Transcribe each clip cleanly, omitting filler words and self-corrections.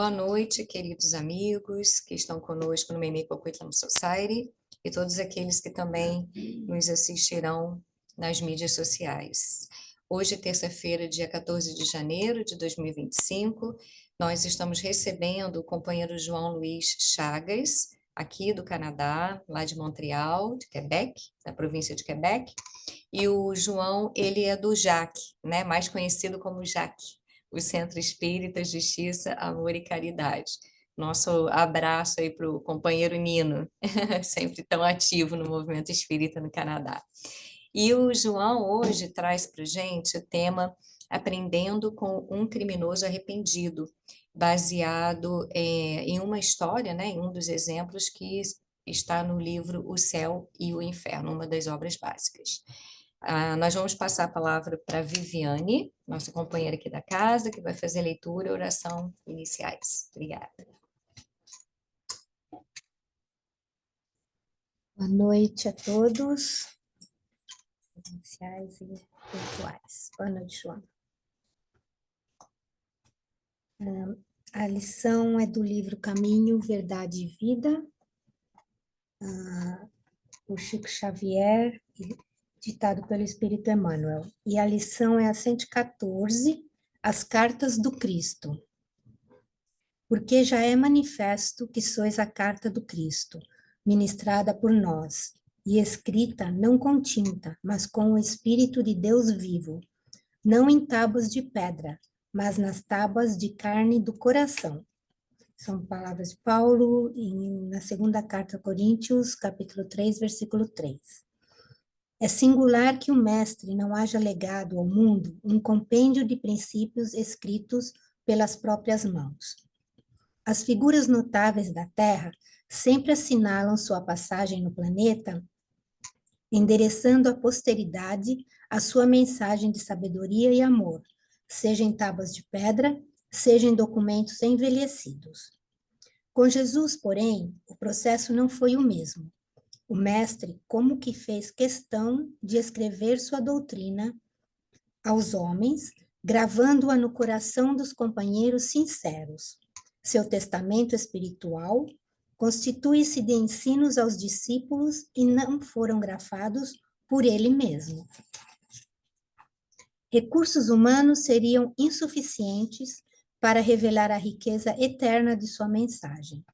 Boa noite, queridos amigos que estão conosco no Mimi Coquitlam Society e todos aqueles que também nos assistirão nas mídias sociais. Hoje, terça-feira, dia 14 de janeiro de 2025, nós estamos recebendo o companheiro João Luiz Chagas, aqui do Canadá, lá de Montreal, de Quebec, da província de Quebec, e o João, ele é do JAC, né, mais conhecido como JAC, o Centro Espírita Justiça, Amor e Caridade. Nosso abraço aí para o companheiro Nino, sempre tão ativo no movimento espírita no Canadá. E o João hoje traz para a gente o tema Aprendendo com um Criminoso Arrependido, baseado em uma história, né, em um dos exemplos que está no livro O Céu e o Inferno, uma das obras básicas. Nós vamos passar a palavra para a Viviane, nossa companheira aqui da casa, que vai fazer leitura e oração iniciais. Obrigada. Boa noite a todos, presenciais e virtuais. Boa noite, João. A lição é do livro Caminho, Verdade e Vida, o Chico Xavier, ditado pelo Espírito Emmanuel. E a lição é a 114, As Cartas do Cristo. Porque já é manifesto que sois a carta do Cristo, ministrada por nós, e escrita não com tinta, mas com o Espírito de Deus vivo, não em tábuas de pedra, mas nas tábuas de carne do coração. São palavras de Paulo na segunda carta a Coríntios, capítulo 3, versículo 3. É singular que o mestre não haja legado ao mundo um compêndio de princípios escritos pelas próprias mãos. As figuras notáveis da Terra sempre assinalam sua passagem no planeta, endereçando à posteridade a sua mensagem de sabedoria e amor, seja em tábuas de pedra, seja em documentos envelhecidos. Com Jesus, porém, o processo não foi o mesmo. O mestre, como que fez questão de escrever sua doutrina aos homens, gravando-a no coração dos companheiros sinceros. Seu testamento espiritual constitui-se de ensinos aos discípulos e não foram grafados por ele mesmo. Recursos humanos seriam insuficientes para revelar a riqueza eterna de sua mensagem.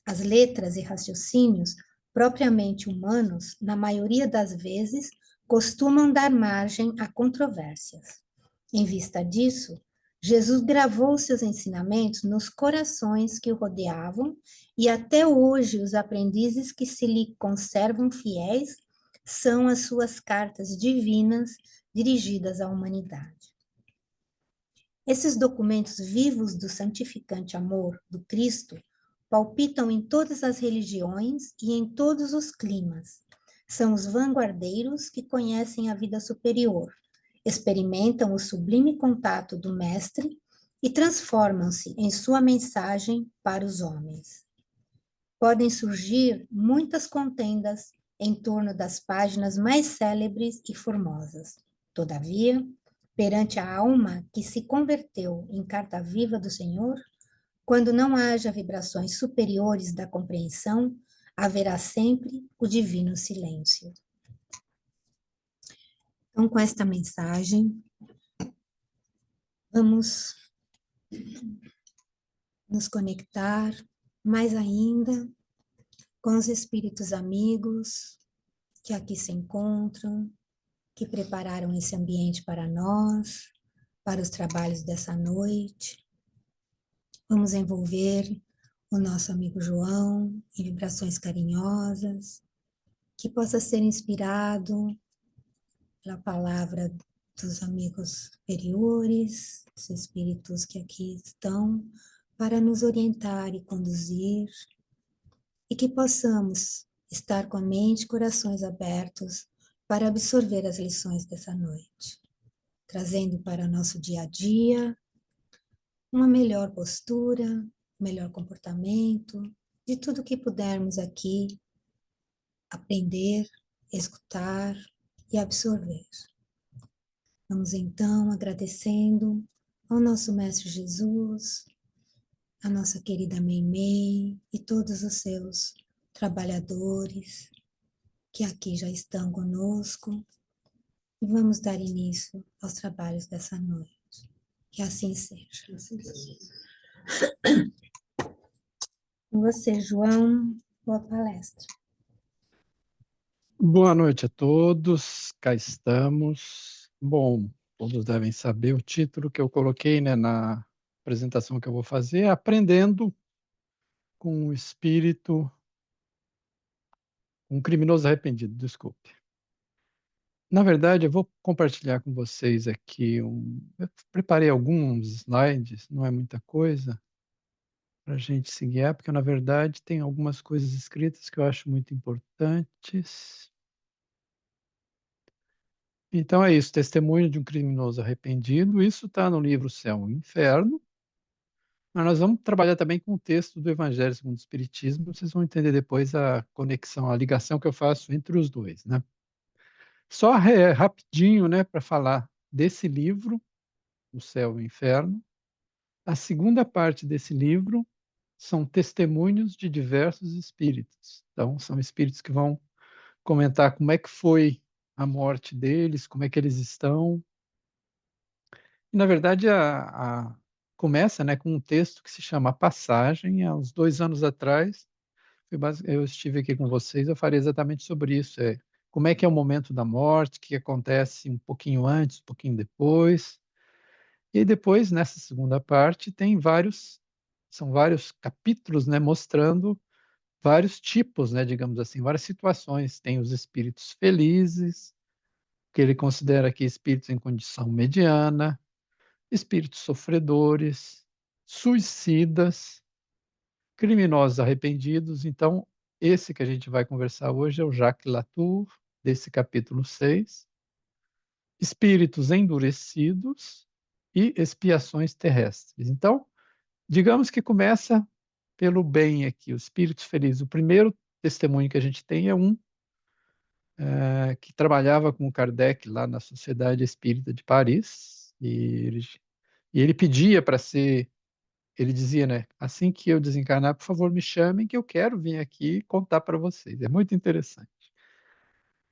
As letras e raciocínios propriamente humanos, na maioria das vezes, costumam dar margem a controvérsias. Em vista disso, Jesus gravou seus ensinamentos nos corações que o rodeavam e até hoje os aprendizes que se lhe conservam fiéis são as suas cartas divinas dirigidas à humanidade. Esses documentos vivos do santificante amor do Cristo palpitam em todas as religiões e em todos os climas. São os vanguardeiros que conhecem a vida superior, experimentam o sublime contato do Mestre e transformam-se em sua mensagem para os homens. Podem surgir muitas contendas em torno das páginas mais célebres e formosas. Todavia, perante a alma que se converteu em carta viva do Senhor, quando não haja vibrações superiores da compreensão, haverá sempre o divino silêncio. Então, com esta mensagem, vamos nos conectar mais ainda com os espíritos amigos que aqui se encontram, que prepararam esse ambiente para nós, para os trabalhos dessa noite. Vamos envolver o nosso amigo João em vibrações carinhosas, que possa ser inspirado pela palavra dos amigos superiores, dos espíritos que aqui estão, para nos orientar e conduzir, e que possamos estar com a mente e corações abertos para absorver as lições dessa noite, trazendo para nosso dia a dia uma melhor postura, melhor comportamento, de tudo que pudermos aqui aprender, escutar e absorver. Vamos então agradecendo ao nosso Mestre Jesus, a nossa querida Meimei e todos os seus trabalhadores que aqui já estão conosco. E vamos dar início aos trabalhos dessa noite. Que assim seja. Com você, João, boa palestra. Boa noite a todos, cá estamos. Bom, todos devem saber o título que eu coloquei, né, na apresentação que eu vou fazer, Aprendendo com o Espírito, um criminoso arrependido, desculpe. Na verdade, eu vou compartilhar com vocês aqui eu preparei alguns slides, não é muita coisa, para a gente se guiar, porque na verdade tem algumas coisas escritas que eu acho muito importantes. Então é isso, Testemunho de um Criminoso Arrependido. Isso está no livro Céu e Inferno. Mas nós vamos trabalhar também com o texto do Evangelho segundo o Espiritismo. Vocês vão entender depois a conexão, a ligação que eu faço entre os dois, né? Só rapidinho, né, para falar desse livro, O Céu e o Inferno. A segunda parte desse livro são testemunhos de diversos espíritos. Então, são espíritos que vão comentar como é que foi a morte deles, como é que eles estão. E, na verdade, começa, né, com um texto que se chama A Passagem. Há uns 2 anos atrás, eu estive aqui com vocês, eu falei exatamente sobre isso. Como é que é o momento da morte, o que acontece um pouquinho antes, um pouquinho depois. E depois, nessa segunda parte, são vários capítulos, né, mostrando vários tipos, né, digamos assim, várias situações. Tem os espíritos felizes, que ele considera aqui espíritos em condição mediana, espíritos sofredores, suicidas, criminosos arrependidos. Então, esse que a gente vai conversar hoje é o Jacques Latour, desse capítulo 6, espíritos endurecidos e expiações terrestres. Então, digamos que começa pelo bem aqui, os espíritos felizes. O primeiro testemunho que a gente tem é que trabalhava com Kardec lá na Sociedade Espírita de Paris, e ele pedia para ser. Ele dizia, né? Assim que eu desencarnar, por favor, me chamem, que eu quero vir aqui contar para vocês. É muito interessante.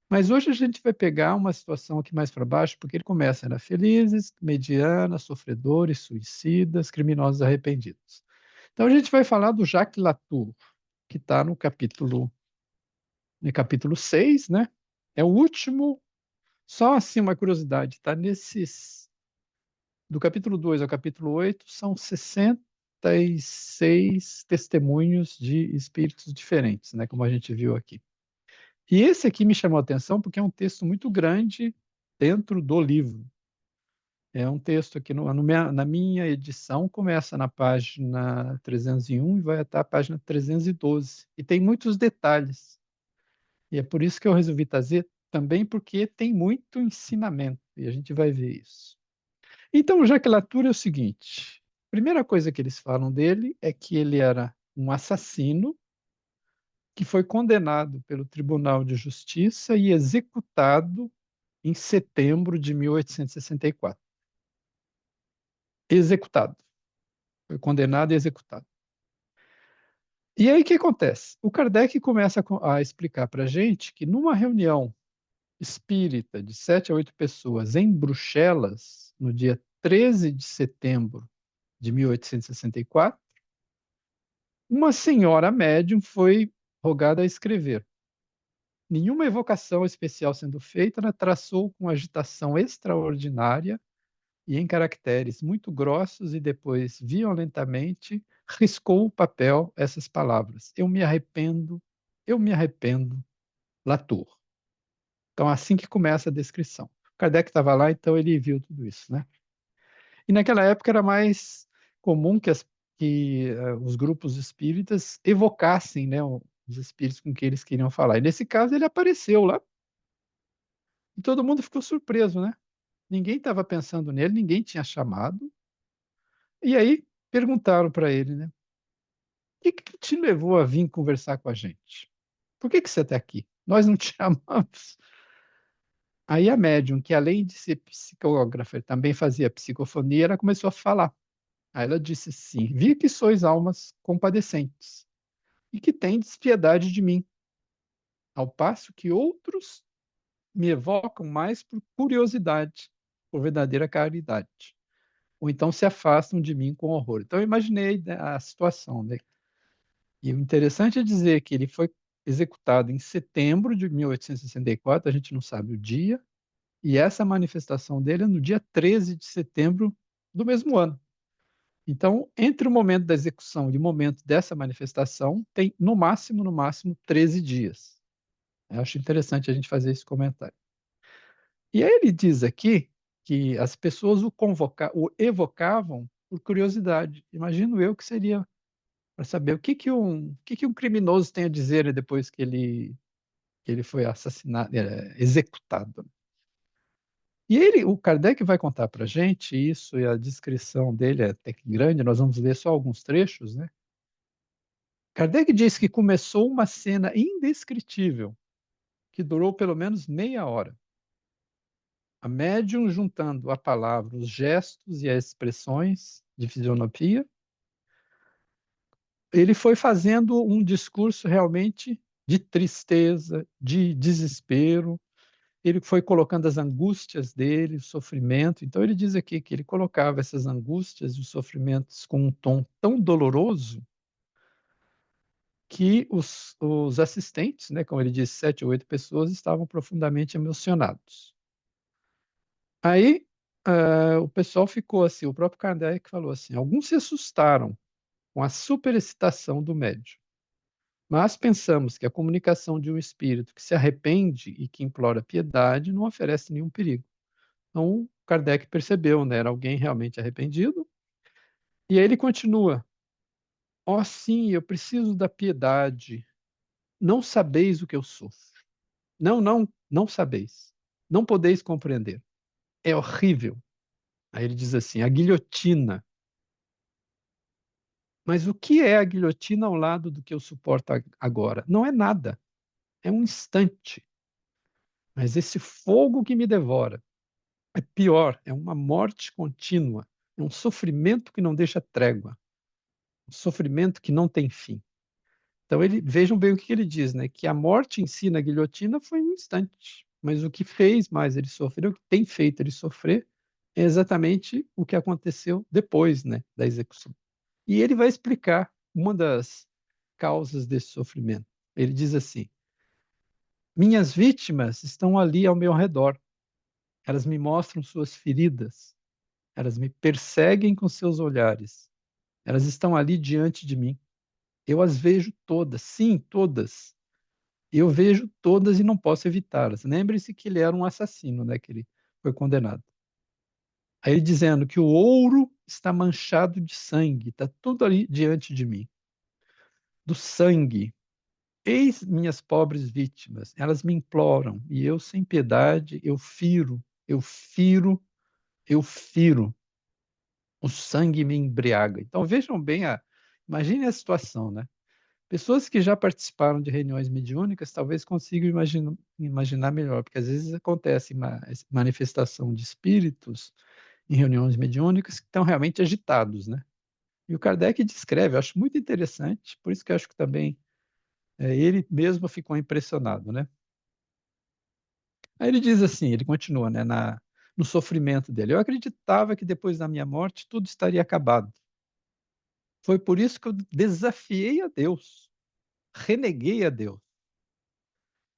Mas hoje a gente vai pegar uma situação aqui mais para baixo, porque ele começa, né? Felizes, medianas, sofredores, suicidas, criminosos arrependidos. Então a gente vai falar do Jacques Latour, que está no capítulo 6, né? É o último, só assim uma curiosidade, está nesses do capítulo 2 ao capítulo 8 são 66 testemunhos de espíritos diferentes, né, como a gente viu aqui. E esse aqui me chamou a atenção porque é um texto muito grande dentro do livro. É um texto aqui na minha edição, começa na página 301 e vai até a página 312. E tem muitos detalhes. E é por isso que eu resolvi trazer também, porque tem muito ensinamento, e a gente vai ver isso. Então, o Jacques Latour é o seguinte: a primeira coisa que eles falam dele é que ele era um assassino que foi condenado pelo Tribunal de Justiça e executado em setembro de 1864. Executado. Foi condenado e executado. E aí o que acontece? O Kardec começa a explicar para a gente que numa reunião espírita de 7 a 8 pessoas em Bruxelas, no dia 13 de setembro de 1864, uma senhora médium foi rogada a escrever. Nenhuma evocação especial sendo feita, ela traçou com agitação extraordinária e em caracteres muito grossos e depois, violentamente, riscou o papel essas palavras. Eu me arrependo, Latour. Então, assim que começa a descrição. Kardec estava lá, então ele viu tudo isso, né? E naquela época era mais comum que os grupos espíritas evocassem, né, os espíritos com que eles queriam falar. E nesse caso ele apareceu lá e todo mundo ficou surpreso, né? Ninguém estava pensando nele, ninguém tinha chamado. E aí perguntaram para ele, né? O que que te levou a vir conversar com a gente? Por que que você está aqui? Nós não te chamamos. Aí a médium, que além de ser psicógrafa, também fazia psicofonia, ela começou a falar. Aí ela disse sim, vi que sois almas compadecentes e que tendes piedade de mim, ao passo que outros me evocam mais por curiosidade, por verdadeira caridade, ou então se afastam de mim com horror. Então eu imaginei, né, a situação, né? E o interessante é dizer que ele foi executado em setembro de 1864, a gente não sabe o dia, e essa manifestação dele é no dia 13 de setembro do mesmo ano. Então, entre o momento da execução e o momento dessa manifestação, tem no máximo 13 dias. Eu acho interessante a gente fazer esse comentário. E aí ele diz aqui que as pessoas o evocavam por curiosidade. Imagino eu que seria para saber o que que um criminoso tem a dizer, né, depois que ele foi assassinado, executado. E o Kardec vai contar para a gente isso, e a descrição dele é até que grande, nós vamos ler só alguns trechos, né? Kardec diz que começou uma cena indescritível, que durou pelo menos meia hora. A médium juntando a palavra, os gestos e as expressões de fisionomia, ele foi fazendo um discurso realmente de tristeza, de desespero. Ele foi colocando as angústias dele, o sofrimento. Então, ele diz aqui que ele colocava essas angústias e os sofrimentos com um tom tão doloroso que os assistentes, né, como ele disse, 7 ou 8 pessoas, estavam profundamente emocionados. Aí, o pessoal ficou assim, o próprio Kardec falou assim, alguns se assustaram com a superexcitação do médium, mas pensamos que a comunicação de um espírito que se arrepende e que implora piedade não oferece nenhum perigo. Então, Kardec percebeu, né, era alguém realmente arrependido, e aí ele continua, ó sim, eu preciso da piedade, não sabeis o que eu sofro. Não, não, não sabeis. Não podeis compreender. É horrível. Aí ele diz assim: a guilhotina. Mas o que é a guilhotina ao lado do que eu suporto agora? Não é nada. É um instante. Mas esse fogo que me devora é pior. É uma morte contínua. É um sofrimento que não deixa trégua. Um sofrimento que não tem fim. Então, vejam bem o que ele diz, né? Que a morte em si na guilhotina foi um instante, mas o que fez mais ele sofrer, o que tem feito ele sofrer, é exatamente o que aconteceu depois, né, da execução. E ele vai explicar uma das causas desse sofrimento. Ele diz assim: minhas vítimas estão ali ao meu redor. Elas me mostram suas feridas. Elas me perseguem com seus olhares. Elas estão ali diante de mim. Eu as vejo todas, sim, todas. Eu vejo todas e não posso evitá-las. Lembre-se que ele era um assassino, né, que ele foi condenado. Aí ele dizendo que o ouro está manchado de sangue, está tudo ali diante de mim. Do sangue. Eis minhas pobres vítimas, elas me imploram, e eu, sem piedade, eu firo, eu firo, eu firo. O sangue me embriaga. Então vejam bem, imagine a situação, né? Pessoas que já participaram de reuniões mediúnicas talvez consigam imaginar melhor, porque às vezes acontece uma manifestação de espíritos em reuniões mediúnicas que estão realmente agitados, né? E o Kardec descreve, eu acho muito interessante, por isso que eu acho que também ele mesmo ficou impressionado, né? Aí ele diz assim, ele continua, né, no sofrimento dele. Eu acreditava que depois da minha morte tudo estaria acabado. Foi por isso que eu desafiei a Deus, reneguei a Deus.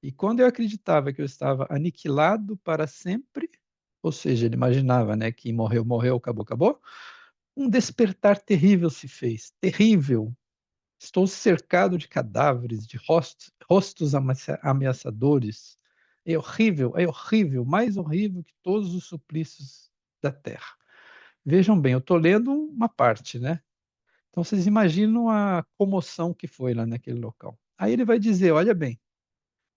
E quando eu acreditava que eu estava aniquilado para sempre, ou seja, ele imaginava, né, que morreu, morreu, acabou, acabou, um despertar terrível se fez, terrível. Estou cercado de cadáveres, de rostos ameaçadores. É horrível, mais horrível que todos os suplícios da terra. Vejam bem, eu estou lendo uma parte, né? Então vocês imaginam a comoção que foi lá naquele local. Aí ele vai dizer, olha bem,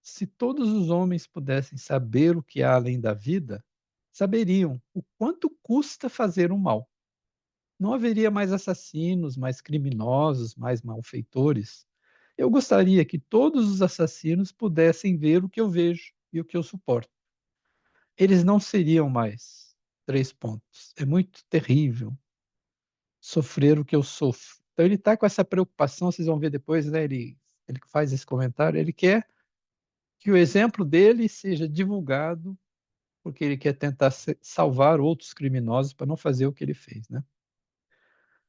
se todos os homens pudessem saber o que há além da vida, saberiam o quanto custa fazer o mal. Não haveria mais assassinos, mais criminosos, mais malfeitores. Eu gostaria que todos os assassinos pudessem ver o que eu vejo e o que eu suporto. Eles não seriam mais 3 pontos. É muito terrível. sofrer o que eu sofro. Então ele está com essa preocupação, vocês vão ver depois, né? Ele faz esse comentário, ele quer que o exemplo dele seja divulgado, porque ele quer tentar salvar outros criminosos para não fazer o que ele fez, né?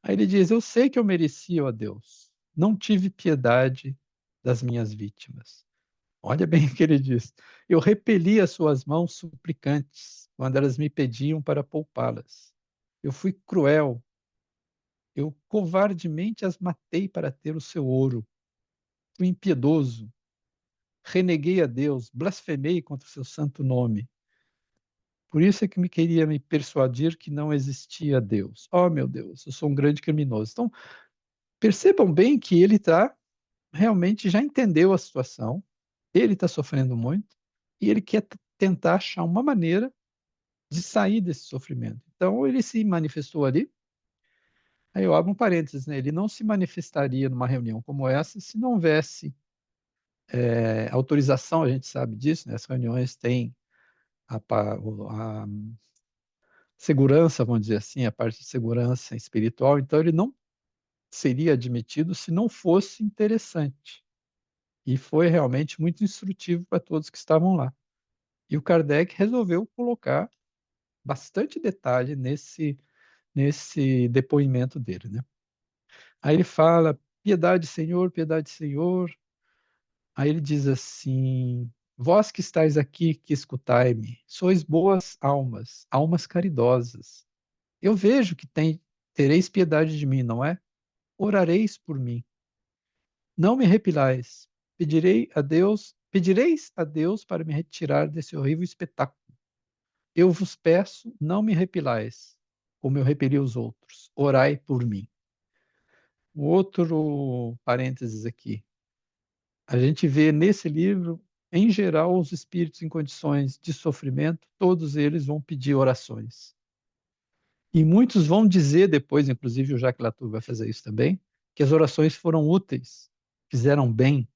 Aí ele diz: eu sei que eu merecia, ó Deus, não tive piedade das minhas vítimas. Olha bem o que ele diz. Eu repeli as suas mãos suplicantes quando elas me pediam para poupá-las. Eu fui cruel. Eu covardemente as matei para ter o seu ouro. Fui impiedoso. Reneguei a Deus. Blasfemei contra o seu santo nome. Por isso é que me queria me persuadir que não existia Deus. Oh, meu Deus, eu sou um grande criminoso. Então, percebam bem que ele realmente já entendeu a situação, ele está sofrendo muito, e ele quer tentar achar uma maneira de sair desse sofrimento. Então, ele se manifestou ali. Aí eu abro um parênteses, né? Ele não se manifestaria numa reunião como essa se não houvesse autorização, a gente sabe disso, né? As reuniões têm a segurança, vamos dizer assim, a parte de segurança espiritual, então ele não seria admitido se não fosse interessante. E foi realmente muito instrutivo para todos que estavam lá. E o Kardec resolveu colocar bastante detalhe nesse depoimento dele, né? Aí ele fala: piedade, Senhor, piedade, Senhor. Aí ele diz assim: vós que estáis aqui, que escutai-me, sois boas almas, almas caridosas. Eu vejo que tereis piedade de mim, não é? Orareis por mim. Não me repilais. Pedireis a Deus para me retirar desse horrível espetáculo. Eu vos peço, não me repilais, como eu repeli os outros. Orai por mim. Um outro parênteses aqui. A gente vê nesse livro, em geral, os espíritos em condições de sofrimento, todos eles vão pedir orações. E muitos vão dizer depois, inclusive o Jacques Latour vai fazer isso também, que as orações foram úteis, fizeram bem.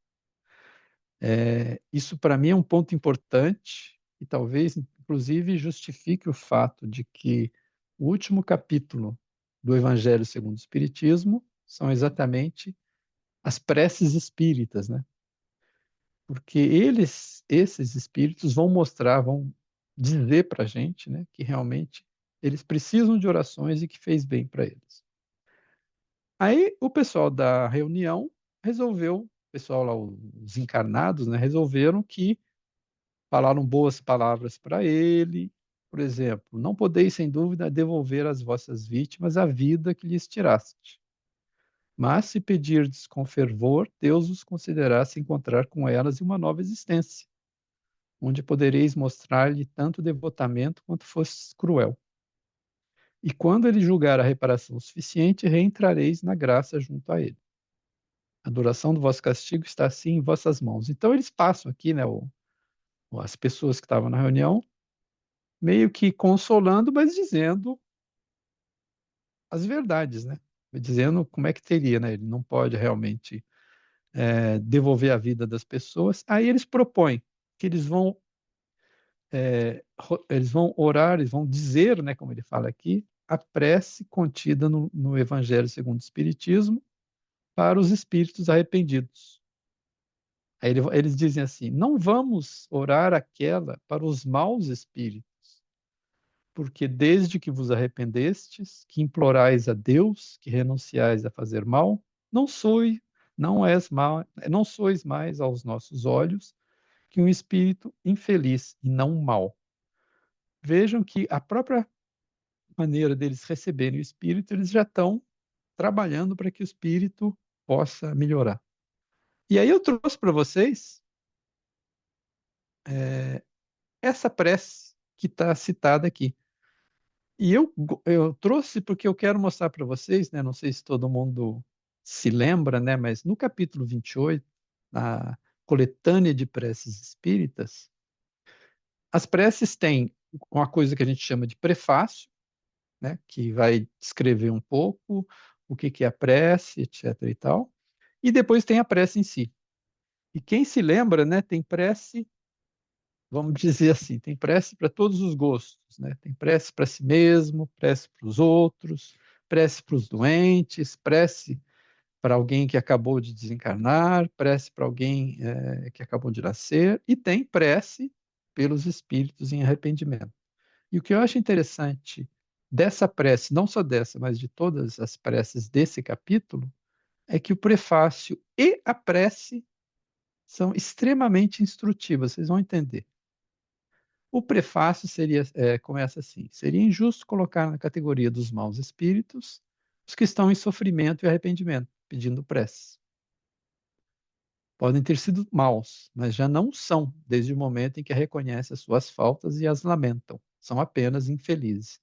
Isso, para mim, é um ponto importante e talvez, inclusive, justifique o fato de que o último capítulo do Evangelho segundo o Espiritismo são exatamente as preces espíritas, né? Porque esses espíritos vão mostrar, vão dizer para a gente, né, que realmente eles precisam de orações e que fez bem para eles. Aí o pessoal da reunião resolveu, o pessoal lá, os encarnados, né, resolveram que falaram boas palavras para ele. Por exemplo, não podeis, sem dúvida, devolver às vossas vítimas a vida que lhes tiraste. Mas se pedirdes com fervor, Deus os concederá se encontrar com elas em uma nova existência, onde podereis mostrar-lhe tanto devotamento quanto fostes cruel. E quando ele julgar a reparação suficiente, reentrareis na graça junto a ele. A duração do vosso castigo está assim em vossas mãos. Então eles passam aqui, né, as pessoas que estavam na reunião, meio que consolando, mas dizendo as verdades, né? Dizendo como é que teria, né? Ele não pode realmente devolver a vida das pessoas. Aí eles propõem que eles vão orar, eles vão dizer, né, como ele fala aqui, a prece contida no Evangelho segundo o Espiritismo para os espíritos arrependidos. Aí eles dizem assim: não vamos orar aquela para os maus espíritos, porque desde que vos arrependestes, que implorais a Deus, que renunciais a fazer mal, não sois, não sois mais aos nossos olhos que um espírito infeliz e não mau. Vejam que a própria maneira deles receberem o espírito, eles já estão trabalhando para que o espírito possa melhorar. E aí eu trouxe para vocês essa prece que está citada aqui. E eu trouxe porque eu quero mostrar para vocês, né? Não sei se todo mundo se lembra, né? Mas no capítulo 28, na coletânea de preces espíritas, as preces têm uma coisa que a gente chama de prefácio, né? Que vai descrever um pouco o que é a prece, etc. e tal. E depois tem a prece em si. E quem se lembra, né? Tem prece, vamos dizer assim, tem prece para todos os gostos, né? Tem prece para si mesmo, prece para os outros, prece para os doentes, prece para alguém que acabou de desencarnar, prece para alguém que acabou de nascer, e tem prece pelos espíritos em arrependimento. E o que eu acho interessante dessa prece, não só dessa, mas de todas as preces desse capítulo, é que o prefácio e a prece são extremamente instrutivas, vocês vão entender. O prefácio começa assim: seria injusto colocar na categoria dos maus espíritos os que estão em sofrimento e arrependimento, pedindo prece. Podem ter sido maus, mas já não são, desde o momento em que reconhecem as suas faltas e as lamentam. São apenas infelizes.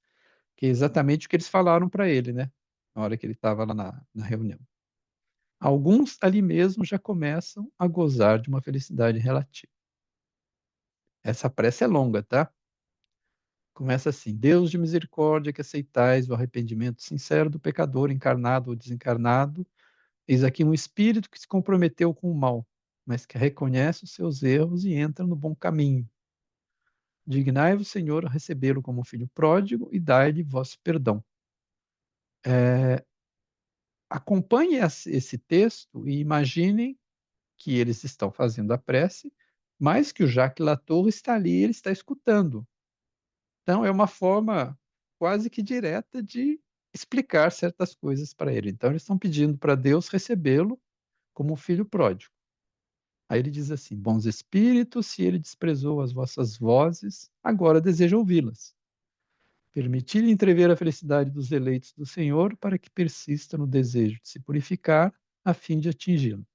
Que é exatamente o que eles falaram para ele, né? Na hora que ele estava lá na reunião. Alguns ali mesmo já começam a gozar de uma felicidade relativa. Essa prece é longa, tá? Começa assim: Deus de misericórdia, que aceitais o arrependimento sincero do pecador, encarnado ou desencarnado, eis aqui um espírito que se comprometeu com o mal, mas que reconhece os seus erros e entra no bom caminho. Dignai-vos, Senhor, a recebê-lo como filho pródigo e dai-lhe vosso perdão. Acompanhe esse texto e imaginem que eles estão fazendo a prece, mas que o Jacques Latour está ali, ele está escutando. Então, é uma forma quase que direta de explicar certas coisas para ele. Então, eles estão pedindo para Deus recebê-lo como um filho pródigo. Aí ele diz assim: bons espíritos, se ele desprezou as vossas vozes, agora deseja ouvi-las. Permiti-lhe entrever a felicidade dos eleitos do Senhor para que persista no desejo de se purificar, a fim de atingi-lo.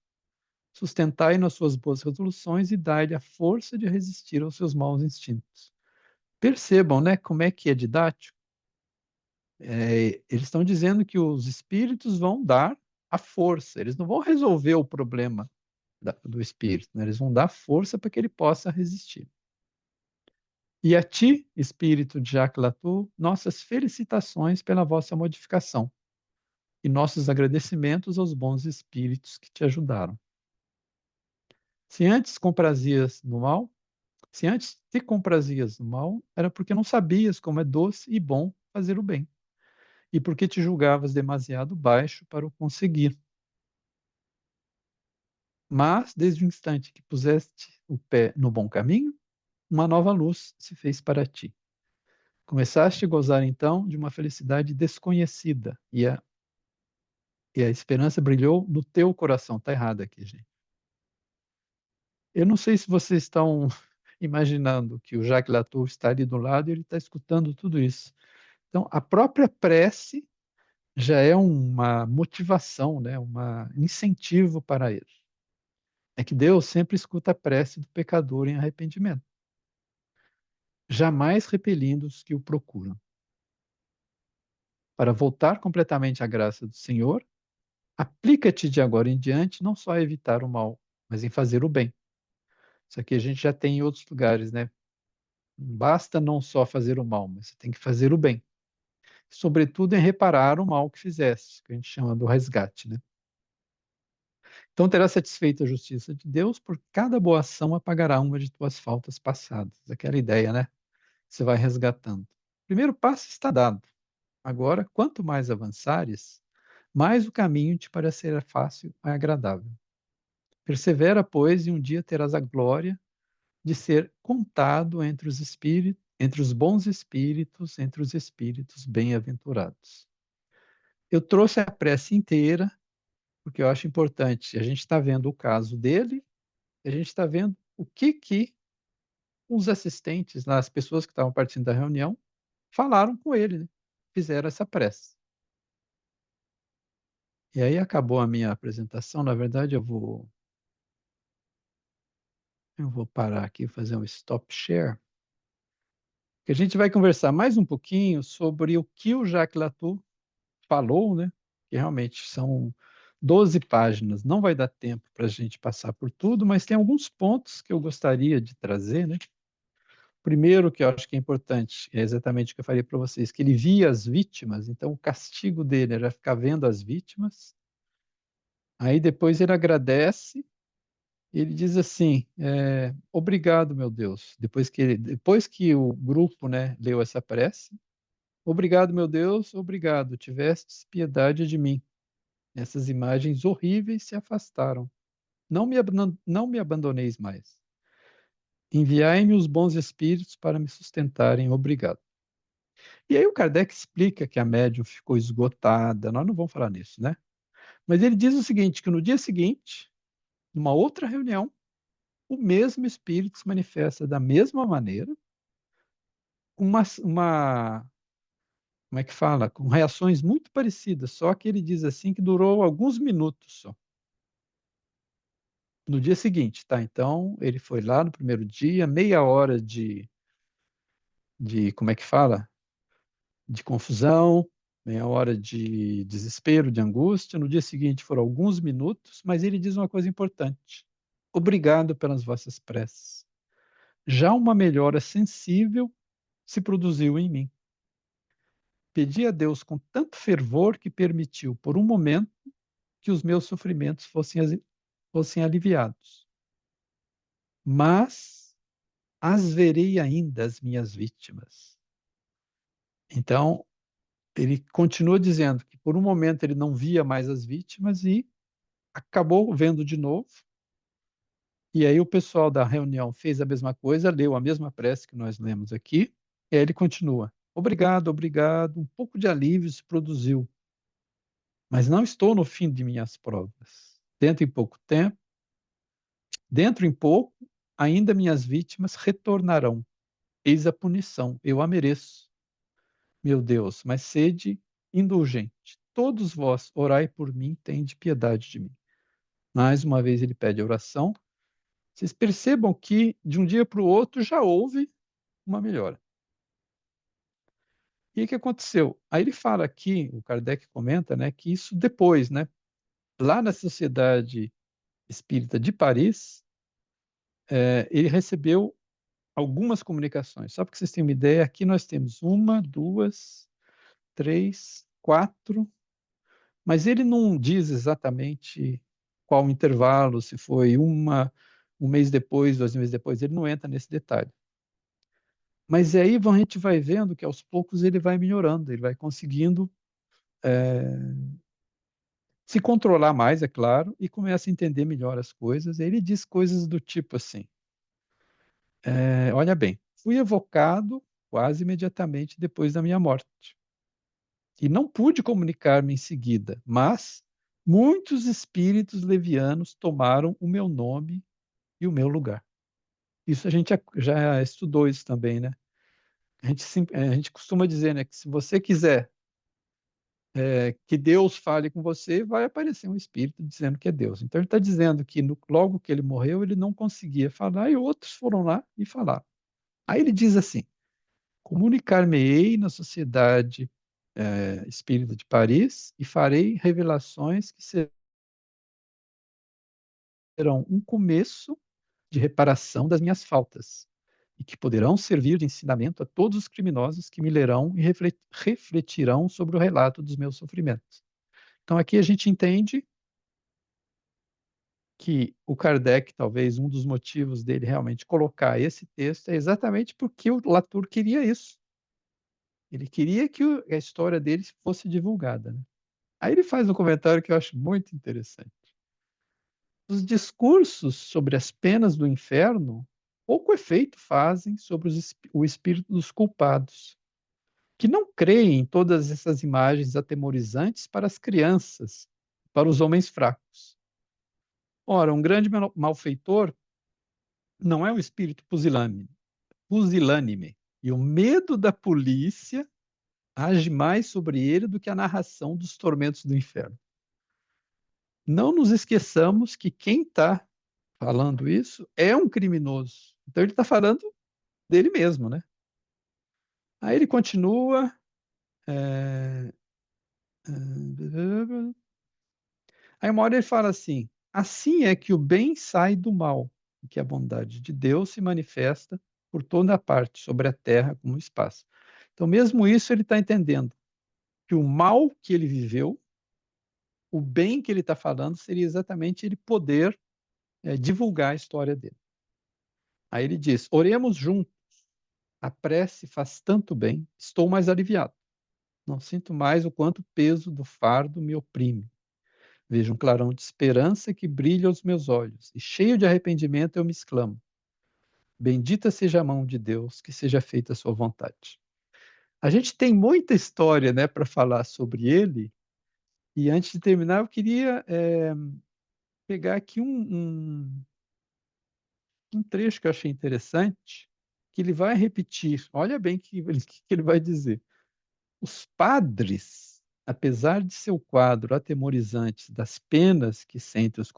Sustentai nas suas boas resoluções e dai-lhe a força de resistir aos seus maus instintos. Percebam, né, como é que é didático? Eles estão dizendo que os espíritos vão dar a força, eles não vão resolver o problema do espírito, né? Eles vão dar força para que ele possa resistir. E a ti, espírito de Jacques Latour, nossas felicitações pela vossa modificação e nossos agradecimentos aos bons espíritos que te ajudaram. Se antes comprazias no mal, se antes te comprazias no mal, era porque não sabias como é doce e bom fazer o bem, e porque te julgavas demasiado baixo para o conseguir. Mas, desde o instante que puseste o pé no bom caminho, uma nova luz se fez para ti. Começaste a gozar, então, de uma felicidade desconhecida, e a esperança brilhou no teu coração. Está errado aqui, gente. Eu não sei se vocês estão imaginando que o Jacques Latour está ali do lado e ele está escutando tudo isso. Então, a própria prece já é uma motivação, né? Um incentivo para ele. É que Deus sempre escuta a prece do pecador em arrependimento, jamais repelindo os que o procuram. Para voltar completamente à graça do Senhor, aplica-te de agora em diante não só a evitar o mal, mas em fazer o bem. Isso aqui a gente já tem em outros lugares, né? Basta não só fazer o mal, mas você tem que fazer o bem. Sobretudo em reparar o mal que fizeste, que a gente chama do resgate, né? Então terá satisfeito a justiça de Deus, por cada boa ação apagará uma de tuas faltas passadas. Aquela ideia, né? Você vai resgatando. O primeiro passo está dado. Agora, quanto mais avançares, mais o caminho te parecerá fácil e agradável. Persevera, pois, e um dia terás a glória de ser contado entre os espíritos, entre os bons espíritos, entre os espíritos bem-aventurados. Eu trouxe a prece inteira, porque eu acho importante. A gente está vendo o caso dele, a gente está vendo o que os assistentes, as pessoas que estavam partindo da reunião, falaram com ele, né? Fizeram essa prece. E aí acabou a minha apresentação. Na verdade, eu vou parar aqui e fazer um stop share, que a gente vai conversar mais um pouquinho sobre o que o Jacques Latour falou, né? Que realmente são 12 páginas, não vai dar tempo para a gente passar por tudo, mas tem alguns pontos que eu gostaria de trazer, né? Primeiro, que eu acho que é importante, é exatamente o que eu falei para vocês, que ele via as vítimas, então o castigo dele era ficar vendo as vítimas. Aí depois ele agradece. Ele diz assim: obrigado, meu Deus. Depois que o grupo, né, leu essa prece, Obrigado, meu Deus, obrigado. Tivestes piedade de mim. Essas imagens horríveis se afastaram. Não me abandoneis mais. Enviai-me os bons espíritos para me sustentarem. Obrigado. E aí o Kardec explica que a médium ficou esgotada. Nós não vamos falar nisso, né? Mas ele diz o seguinte, que no dia seguinte, numa outra reunião, o mesmo espírito se manifesta da mesma maneira, uma como é que fala? Com reações muito parecidas, só que ele diz assim que durou alguns minutos só. No dia seguinte, tá? Então, ele foi lá no primeiro dia, meia hora como é que fala? De confusão, meia hora de desespero, de angústia. No dia seguinte foram alguns minutos, mas ele diz uma coisa importante. Obrigado pelas vossas preces. Já uma melhora sensível se produziu em mim. Pedi a Deus com tanto fervor que permitiu, por um momento, que os meus sofrimentos fossem aliviados. Mas as verei ainda as minhas vítimas. Então, ele continua dizendo que por um momento ele não via mais as vítimas e acabou vendo de novo. E aí o pessoal da reunião fez a mesma coisa, leu a mesma prece que nós lemos aqui, e aí ele continua. Obrigado, obrigado. Um pouco de alívio se produziu, mas não estou no fim de minhas provas. Dentro em pouco, ainda minhas vítimas retornarão. Eis a punição, eu a mereço. Meu Deus, mas sede indulgente. Todos vós, orai por mim, tende piedade de mim. Mais uma vez ele pede oração. Vocês percebam que de um dia para o outro já houve uma melhora. E o que aconteceu? Aí ele fala aqui, o Kardec comenta, né, que isso depois, né, lá na Sociedade Espírita de Paris, ele recebeu algumas comunicações. Só para que vocês tenham uma ideia, aqui nós temos uma, duas, três, quatro, mas ele não diz exatamente qual o intervalo, se foi um mês depois, 2 meses depois, ele não entra nesse detalhe. Mas aí a gente vai vendo que aos poucos ele vai melhorando, ele vai conseguindo se controlar mais, é claro, e começa a entender melhor as coisas. Ele diz coisas do tipo assim: olha bem, fui evocado quase imediatamente depois da minha morte e não pude comunicar-me em seguida, mas muitos espíritos levianos tomaram o meu nome e o meu lugar. Isso a gente já estudou isso também, né? A gente costuma dizer, né, que se você quiser que Deus fale com você, vai aparecer um espírito dizendo que é Deus. Então ele está dizendo que logo que ele morreu, ele não conseguia falar e outros foram lá e falaram. Aí ele diz assim: comunicar-me-ei na sociedade espírita de Paris e farei revelações que serão um começo de reparação das minhas faltas e que poderão servir de ensinamento a todos os criminosos que me lerão e refletirão sobre o relato dos meus sofrimentos. Então aqui a gente entende que o Kardec, talvez um dos motivos dele realmente colocar esse texto é exatamente porque o Latour queria isso. Ele queria que a história dele fosse divulgada, né? Aí ele faz um comentário que eu acho muito interessante. Os discursos sobre as penas do inferno pouco efeito fazem sobre o espírito dos culpados, que não creem em todas essas imagens atemorizantes para as crianças, para os homens fracos. Ora, um grande malfeitor não é um espírito pusilânime, e o medo da polícia age mais sobre ele do que a narração dos tormentos do inferno. Não nos esqueçamos que quem está falando isso é um criminoso. Então ele está falando dele mesmo, né? Aí ele continua. é, Aí uma hora ele fala assim: assim é que o bem sai do mal, e que a bondade de Deus se manifesta por toda a parte, sobre a terra como no espaço. Então, mesmo isso, ele está entendendo que o mal que ele viveu, o bem que ele está falando, seria exatamente ele poder divulgar a história dele. Aí ele diz: oremos juntos, a prece faz tanto bem, estou mais aliviado. Não sinto mais o quanto o peso do fardo me oprime. Vejo um clarão de esperança que brilha aos meus olhos, e cheio de arrependimento eu me exclamo: bendita seja a mão de Deus, que seja feita a sua vontade. A gente tem muita história, né, para falar sobre ele, e antes de terminar, eu queria pegar aqui um trecho que eu achei interessante, que ele vai repetir. Olha bem que ele vai dizer. Os padres, apesar de seu quadro atemorizante das penas que sentem os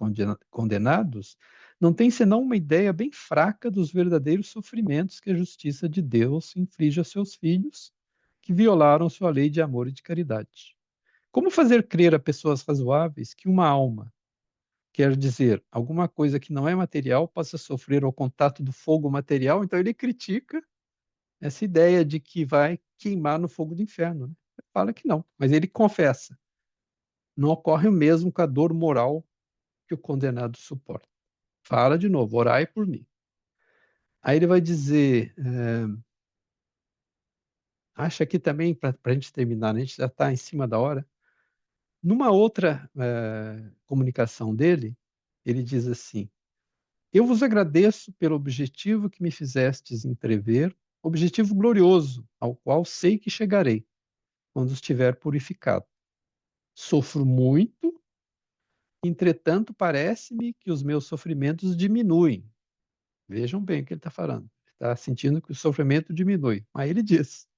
condenados, não têm senão uma ideia bem fraca dos verdadeiros sofrimentos que a justiça de Deus inflige a seus filhos, que violaram sua lei de amor e de caridade. Como fazer crer a pessoas razoáveis que uma alma, quer dizer, alguma coisa que não é material, possa sofrer ao contato do fogo material? Então ele critica essa ideia de que vai queimar no fogo do inferno, né? Ele fala que não, mas ele confessa. Não ocorre o mesmo com a dor moral que o condenado suporta. Fala de novo, orai por mim. Aí ele vai dizer, acha aqui também, para a gente terminar, né? A gente já está em cima da hora. Numa outra comunicação dele, ele diz assim: eu vos agradeço pelo objetivo que me fizestes entrever, objetivo glorioso, ao qual sei que chegarei, quando estiver purificado. Sofro muito, entretanto, parece-me que os meus sofrimentos diminuem. Vejam bem o que ele está falando. Ele está sentindo que o sofrimento diminui. Aí ele diz: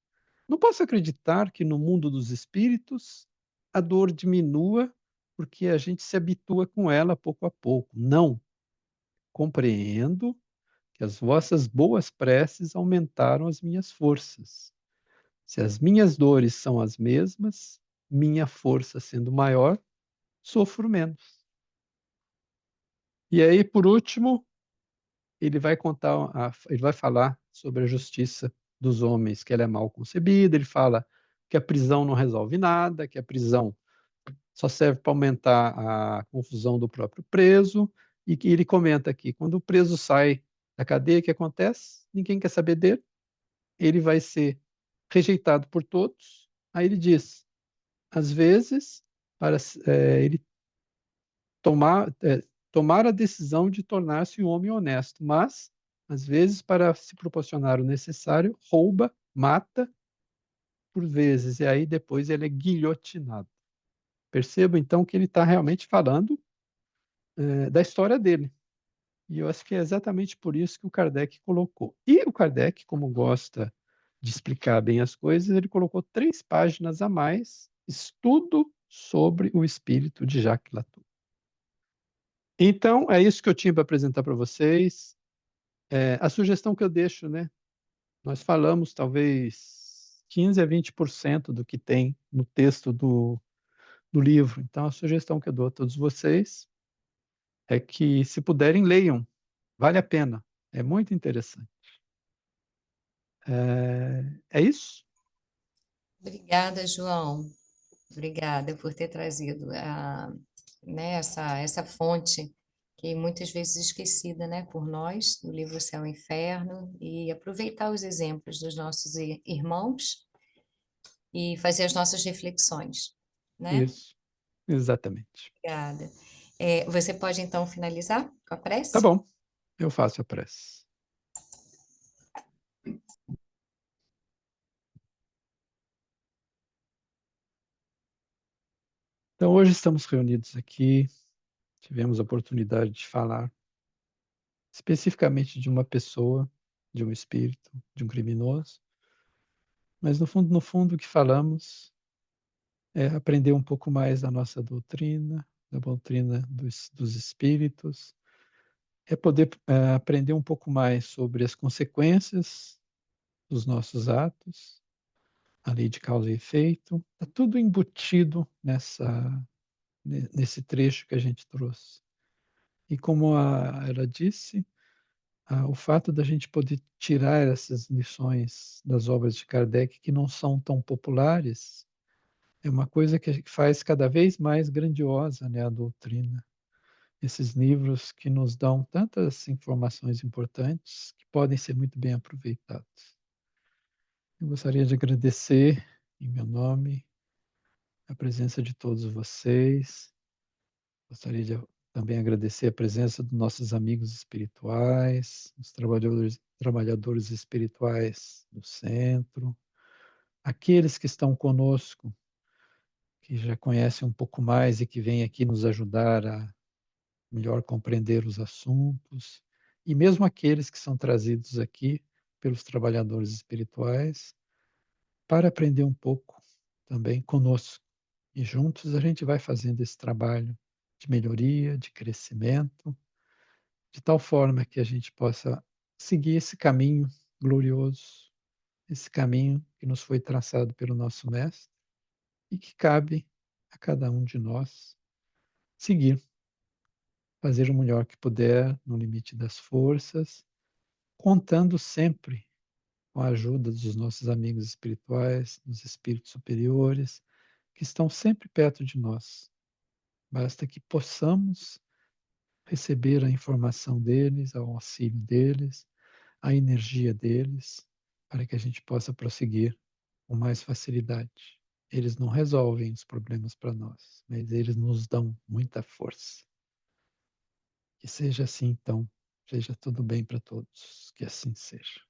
não posso acreditar que no mundo dos espíritos a dor diminua porque a gente se habitua com ela pouco a pouco. Não. Compreendo que as vossas boas preces aumentaram as minhas forças. Se as minhas dores são as mesmas, minha força sendo maior, sofro menos. E aí, por último, ele vai falar sobre a justiça dos homens, que ela é mal concebida. Ele fala que a prisão não resolve nada, que a prisão só serve para aumentar a confusão do próprio preso, e que ele comenta aqui, quando o preso sai da cadeia, o que acontece? Ninguém quer saber dele, ele vai ser rejeitado por todos. Aí ele diz, às vezes, para ele tomar a decisão de tornar-se um homem honesto, mas, às vezes, para se proporcionar o necessário, rouba, mata por vezes, e aí depois ele é guilhotinado. Perceba, então, que ele está realmente falando da história dele. E eu acho que é exatamente por isso que o Kardec colocou. E o Kardec, como gosta de explicar bem as coisas, ele colocou 3 páginas a mais, estudo sobre o espírito de Jacques Latour. Então, é isso que eu tinha para apresentar para vocês. A sugestão que eu deixo, né? Nós falamos talvez 15 a 20% do que tem no texto do livro. Então, a sugestão que eu dou a todos vocês é que, se puderem, leiam. Vale a pena. É muito interessante. É isso? Obrigada, João. Obrigada por ter trazido né, essa fonte que muitas vezes esquecida, né, por nós, do livro Céu e Inferno, e aproveitar os exemplos dos nossos irmãos e fazer as nossas reflexões, né? Isso, exatamente. Obrigada. Você pode então finalizar com a Tá prece? bom, eu faço a prece. Então, hoje estamos reunidos aqui, tivemos a oportunidade de falar especificamente de uma pessoa, de um espírito, de um criminoso, mas no fundo, o que falamos é aprender um pouco mais da nossa doutrina, da doutrina dos espíritos, é poder aprender um pouco mais sobre as consequências dos nossos atos, a lei de causa e efeito, está tudo embutido nesse trecho que a gente trouxe. E como ela disse, o fato da gente poder tirar essas lições das obras de Kardec, que não são tão populares, é uma coisa que faz cada vez mais grandiosa, né, a doutrina. Esses livros que nos dão tantas informações importantes que podem ser muito bem aproveitados. Eu gostaria de agradecer em meu nome, a presença de todos vocês. Gostaria de também agradecer a presença dos nossos amigos espirituais, os trabalhadores espirituais do centro, aqueles que estão conosco, que já conhecem um pouco mais e que vêm aqui nos ajudar a melhor compreender os assuntos, e mesmo aqueles que são trazidos aqui pelos trabalhadores espirituais para aprender um pouco também conosco. E juntos a gente vai fazendo esse trabalho de melhoria, de crescimento, de tal forma que a gente possa seguir esse caminho glorioso, esse caminho que nos foi traçado pelo nosso Mestre e que cabe a cada um de nós seguir, fazer o melhor que puder no limite das forças, contando sempre com a ajuda dos nossos amigos espirituais, dos espíritos superiores, que estão sempre perto de nós. Basta que possamos receber a informação deles, o auxílio deles, a energia deles, para que a gente possa prosseguir com mais facilidade. Eles não resolvem os problemas para nós, mas eles nos dão muita força. Que seja assim, então, seja tudo bem para todos, que assim seja.